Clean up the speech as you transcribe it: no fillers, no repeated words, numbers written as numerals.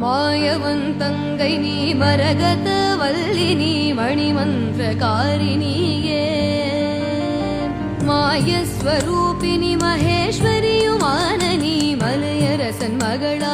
மாயவன் தங்கை நீ மரகத வல்லினி மணிமந்திரகாரிணியே மாயஸ்வரூபிணி மகேஸ்வரியுமான நீ மலையரசன் மகளா